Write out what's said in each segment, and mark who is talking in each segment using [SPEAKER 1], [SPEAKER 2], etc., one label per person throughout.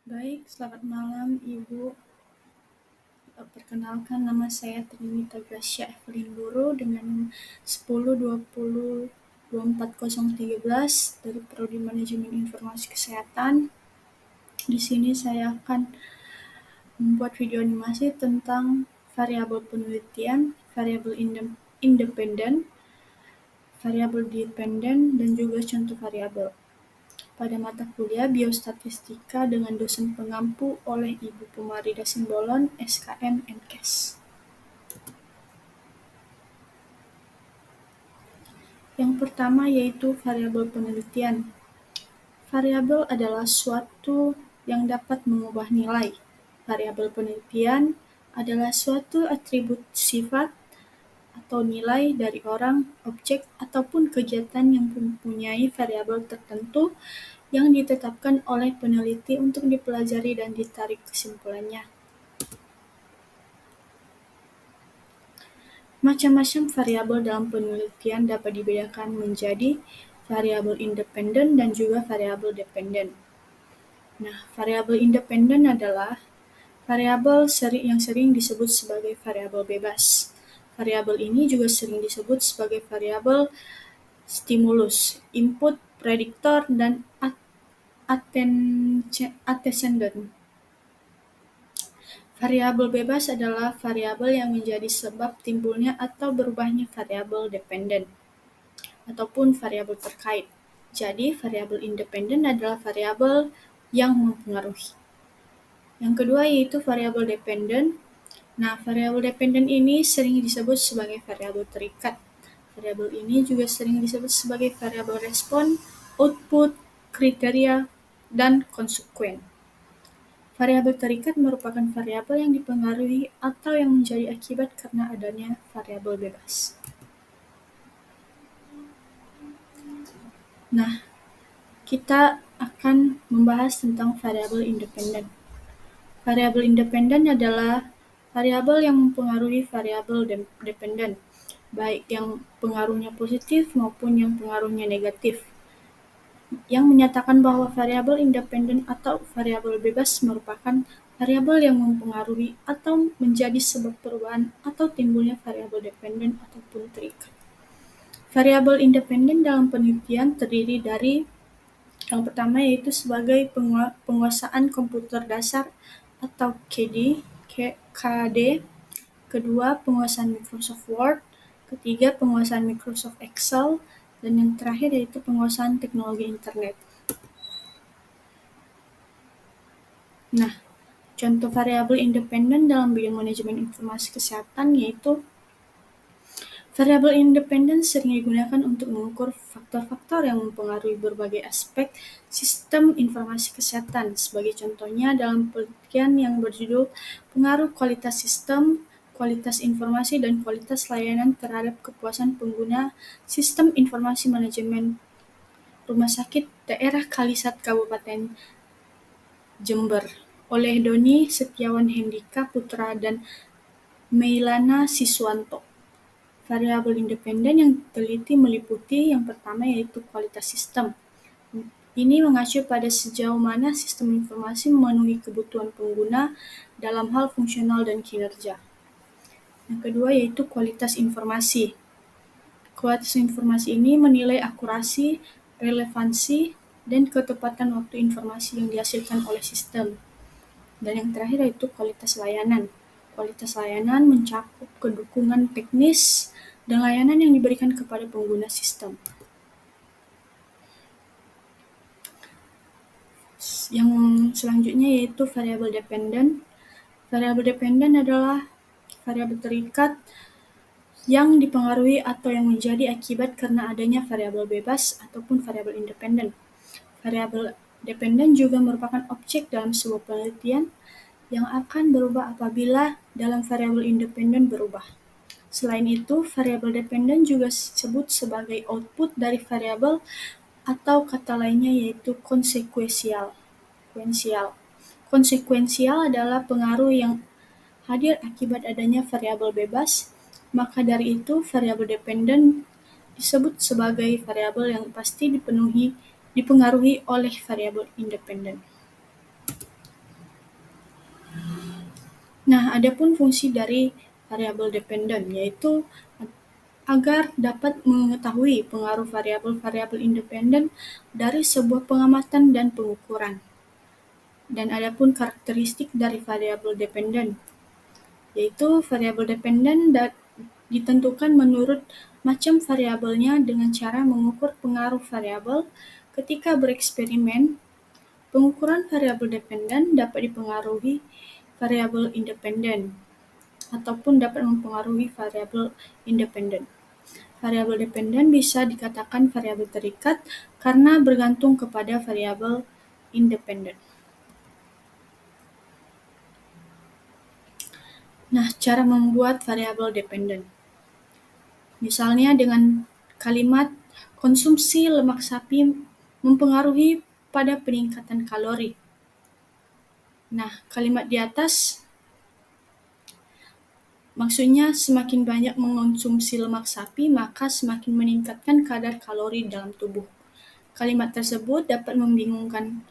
[SPEAKER 1] Baik, selamat malam Ibu. Perkenalkan, nama saya Trinita Gracia Evelyn Guru dengan 10.20.24013 dari Prodi Manajemen Informasi Kesehatan. Di sini saya akan membuat video animasi tentang variabel penelitian, variabel independen, variabel dependen, dan juga contoh variabel. Pada mata kuliah Biostatistika dengan dosen pengampu oleh Ibu Pumarida Simbolon, SKM MKes. Yang pertama yaitu variabel penelitian. Variabel adalah suatu yang dapat mengubah nilai. Variabel penelitian adalah suatu atribut sifat atau nilai dari orang, objek, ataupun kegiatan yang mempunyai variabel tertentu yang ditetapkan oleh peneliti untuk dipelajari dan ditarik kesimpulannya. Macam-macam variabel dalam penelitian dapat dibedakan menjadi variabel independen dan juga variabel dependen. Nah, variabel independen adalah variabel yang sering disebut sebagai variabel bebas. Variabel ini juga sering disebut sebagai variabel stimulus, input, prediktor, dan antecedent. Variabel bebas adalah variabel yang menjadi sebab timbulnya atau berubahnya variabel dependen ataupun variabel terkait. Jadi, variabel independen adalah variabel yang mempengaruhi. Yang kedua yaitu variabel dependen. Nah, variabel dependen ini sering disebut sebagai variabel terikat. Variabel ini juga sering disebut sebagai variabel respon, output, kriteria, dan konsekuen. Variabel terikat merupakan variabel yang dipengaruhi atau yang menjadi akibat karena adanya variabel bebas. Nah, kita akan membahas tentang variabel independen. Variabel independen adalah variabel yang mempengaruhi variabel dependen, baik yang pengaruhnya positif maupun yang pengaruhnya negatif, yang menyatakan bahwa variabel independen atau variabel bebas merupakan variabel yang mempengaruhi atau menjadi sebab perubahan atau timbulnya variabel dependen ataupun terikat. Variabel independen dalam penelitian terdiri dari yang pertama yaitu sebagai penguasaan komputer dasar atau KD, kedua penguasaan Microsoft Word, ketiga penguasaan Microsoft Excel, dan yang terakhir yaitu penguasaan teknologi internet. Nah, contoh variabel independen dalam bidang manajemen informasi kesehatan yaitu variabel independen sering digunakan untuk mengukur faktor-faktor yang mempengaruhi berbagai aspek sistem informasi kesehatan. Sebagai contohnya dalam penelitian yang berjudul Pengaruh Kualitas Sistem, Kualitas Informasi, dan Kualitas Layanan terhadap Kepuasan Pengguna Sistem Informasi Manajemen Rumah Sakit Daerah Kalisat Kabupaten Jember oleh Doni Setiawan Hendika Putra dan Meilana Siswanto. Variabel independen yang diteliti meliputi yang pertama yaitu kualitas sistem. Ini mengacu pada sejauh mana sistem informasi memenuhi kebutuhan pengguna dalam hal fungsional dan kinerja. Yang kedua yaitu kualitas informasi. Kualitas informasi ini menilai akurasi, relevansi, dan ketepatan waktu informasi yang dihasilkan oleh sistem. Dan yang terakhir yaitu kualitas layanan. Kualitas layanan mencakup kedukungan teknis dan layanan yang diberikan kepada pengguna sistem. Yang selanjutnya yaitu variabel dependen. Variabel dependen adalah variabel terikat yang dipengaruhi atau yang menjadi akibat karena adanya variabel bebas ataupun variabel independen. Variabel dependen juga merupakan objek dalam sebuah penelitian yang akan berubah apabila dalam variabel independen berubah. Selain itu, variabel dependen juga disebut sebagai output dari variabel atau kata lainnya yaitu konsekuensial. Konsekuensial adalah pengaruh yang hadir akibat adanya variabel bebas, maka dari itu variabel dependen disebut sebagai variabel yang pasti dipengaruhi oleh variabel independen. Nah, adapun fungsi dari variabel dependen yaitu agar dapat mengetahui pengaruh variabel-variabel independen dari sebuah pengamatan dan pengukuran. Dan adapun karakteristik dari variabel dependen, yaitu variabel dependen ditentukan menurut macam variabelnya dengan cara mengukur pengaruh variabel ketika bereksperimen. Pengukuran variabel dependen dapat dipengaruhi variabel independen ataupun dapat mempengaruhi variabel independen. Variabel dependen bisa dikatakan variabel terikat karena bergantung kepada variabel independen. Nah, cara membuat variabel dependen. Misalnya dengan kalimat konsumsi lemak sapi mempengaruhi pada peningkatan kalori. Nah, kalimat di atas maksudnya semakin banyak mengonsumsi lemak sapi maka semakin meningkatkan kadar kalori dalam tubuh. Kalimat tersebut dapat membingungkan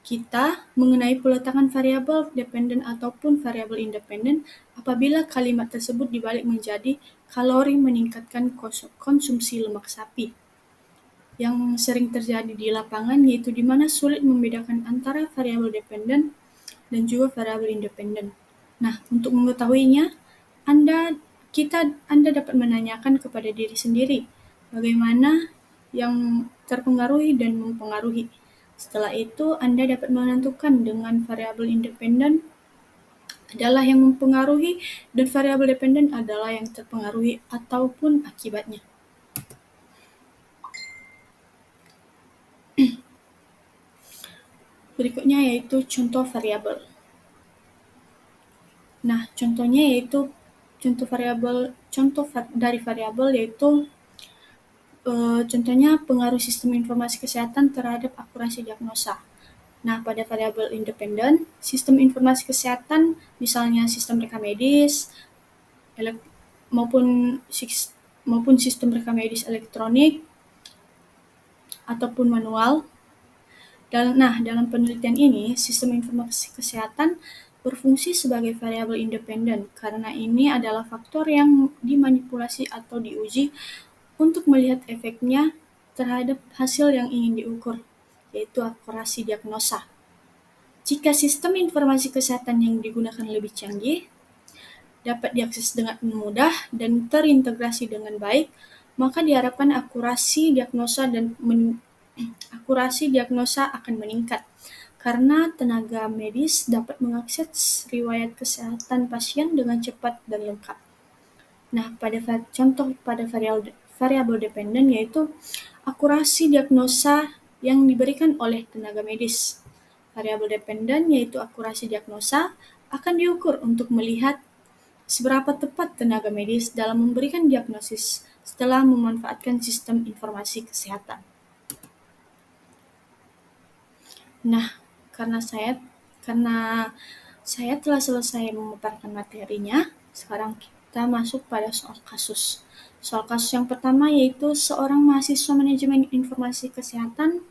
[SPEAKER 1] kita mengenai peletakan variabel dependen ataupun variabel independen apabila kalimat tersebut dibalik menjadi kalori meningkatkan konsumsi lemak sapi. Yang sering terjadi di lapangan yaitu di mana sulit membedakan antara variabel dependen dan juga variabel independen. Nah, untuk mengetahuinya, Anda dapat menanyakan kepada diri sendiri bagaimana yang terpengaruhi dan mempengaruhi. Setelah itu, Anda dapat menentukan dengan variabel independen adalah yang mempengaruhi dan variabel dependen adalah yang terpengaruhi ataupun akibatnya. Berikutnya yaitu contoh variabel. Nah, contoh dari variabel yaitu contohnya pengaruh sistem informasi kesehatan terhadap akurasi diagnosa. Nah, pada variabel independen, sistem informasi kesehatan misalnya sistem rekam medis maupun sistem rekam medis elektronik ataupun manual. Dalam penelitian ini, sistem informasi kesehatan berfungsi sebagai variabel independen karena ini adalah faktor yang dimanipulasi atau diuji untuk melihat efeknya terhadap hasil yang ingin diukur, yaitu akurasi diagnosa. Jika sistem informasi kesehatan yang digunakan lebih canggih, dapat diakses dengan mudah dan terintegrasi dengan baik, maka diharapkan akurasi diagnosa akan meningkat karena tenaga medis dapat mengakses riwayat kesehatan pasien dengan cepat dan lengkap. Nah, contoh pada variabel dependen yaitu akurasi diagnosa yang diberikan oleh tenaga medis. Variabel dependen yaitu akurasi diagnosa akan diukur untuk melihat seberapa tepat tenaga medis dalam memberikan diagnosis setelah memanfaatkan sistem informasi kesehatan. Nah, karena saya telah selesai memaparkan materinya, sekarang kita masuk pada soal kasus. Soal kasus yang pertama yaitu seorang mahasiswa manajemen informasi kesehatan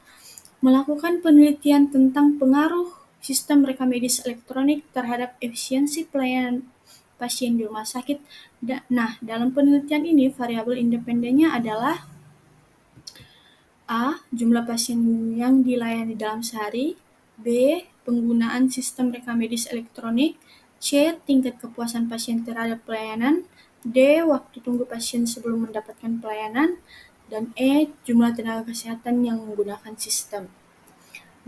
[SPEAKER 1] melakukan penelitian tentang pengaruh sistem rekam medis elektronik terhadap efisiensi pelayanan pasien di rumah sakit. Nah, dalam penelitian ini variabel independennya adalah A. Jumlah pasien yang dilayani dalam sehari. B. Penggunaan sistem rekam medis elektronik. C. Tingkat kepuasan pasien terhadap pelayanan. D. Waktu tunggu pasien sebelum mendapatkan pelayanan. Dan E. Jumlah tenaga kesehatan yang menggunakan sistem.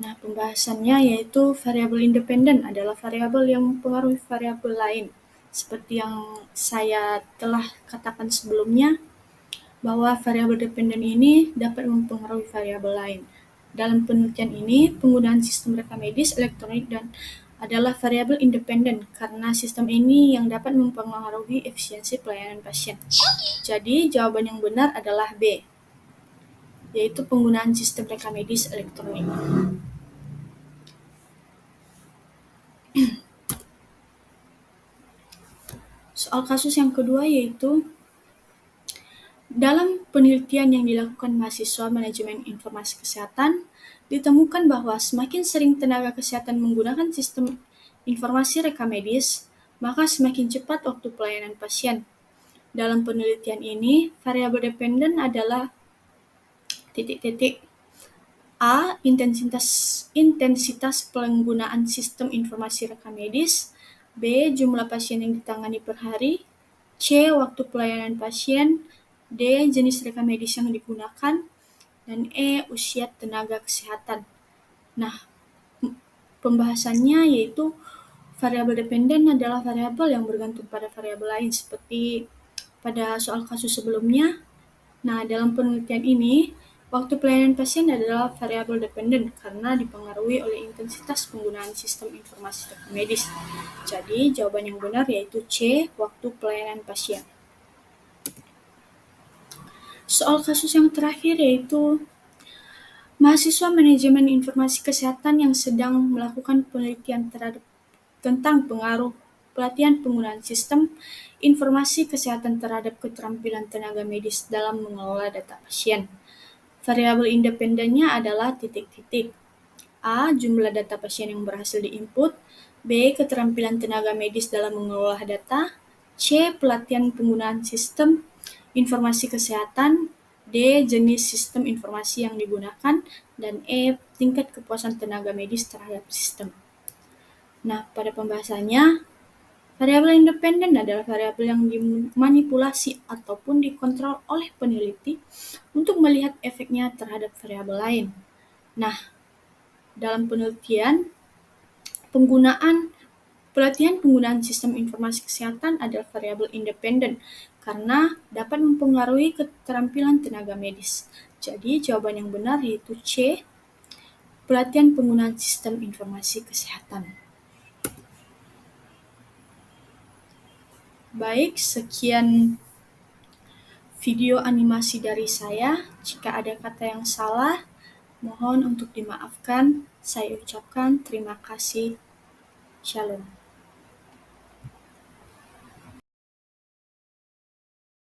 [SPEAKER 1] Nah, pembahasannya yaitu variabel independen adalah variabel yang mempengaruhi variabel lain. Seperti yang saya telah katakan sebelumnya, bahwa variabel dependen ini dapat mempengaruhi variabel lain. Dalam penelitian ini, penggunaan sistem rekam medis elektronik adalah variabel independen karena sistem ini yang dapat mempengaruhi efisiensi pelayanan pasien. Jadi, jawaban yang benar adalah B, yaitu penggunaan sistem rekam medis elektronik. Soal kasus yang kedua yaitu dalam penelitian yang dilakukan mahasiswa manajemen informasi kesehatan, ditemukan bahwa semakin sering tenaga kesehatan menggunakan sistem informasi rekam medis, maka semakin cepat waktu pelayanan pasien. Dalam penelitian ini, variabel dependen adalah titik-titik A. Intensitas penggunaan sistem informasi rekam medis. B. Jumlah pasien yang ditangani per hari. C. Waktu pelayanan pasien. D. Jenis rekam medis yang digunakan. Dan E. Usia tenaga kesehatan. Nah, pembahasannya yaitu variabel dependen adalah variabel yang bergantung pada variabel lain seperti pada soal kasus sebelumnya. Nah, dalam penelitian ini, waktu pelayanan pasien adalah variabel dependen karena dipengaruhi oleh intensitas penggunaan sistem informasi rekam medis. Jadi, jawaban yang benar yaitu C, waktu pelayanan pasien. Soal kasus yang terakhir yaitu mahasiswa manajemen informasi kesehatan yang sedang melakukan penelitian tentang pengaruh pelatihan penggunaan sistem informasi kesehatan terhadap keterampilan tenaga medis dalam mengelola data pasien. Variabel independennya adalah titik-titik. A. Jumlah data pasien yang berhasil diinput. B. Keterampilan tenaga medis dalam mengelola data. C. Pelatihan penggunaan sistem informasi kesehatan. D. Jenis sistem informasi yang digunakan. Dan E. Tingkat kepuasan tenaga medis terhadap sistem. Nah, pada pembahasannya, variabel independen adalah variabel yang dimanipulasi ataupun dikontrol oleh peneliti untuk melihat efeknya terhadap variabel lain. Nah, dalam pelatihan penggunaan sistem informasi kesehatan adalah variabel independen karena dapat mempengaruhi keterampilan tenaga medis. Jadi, jawaban yang benar yaitu C, pelatihan penggunaan sistem informasi kesehatan. Baik, sekian video animasi dari saya. Jika ada kata yang salah, mohon untuk dimaafkan. Saya ucapkan terima kasih. Shalom.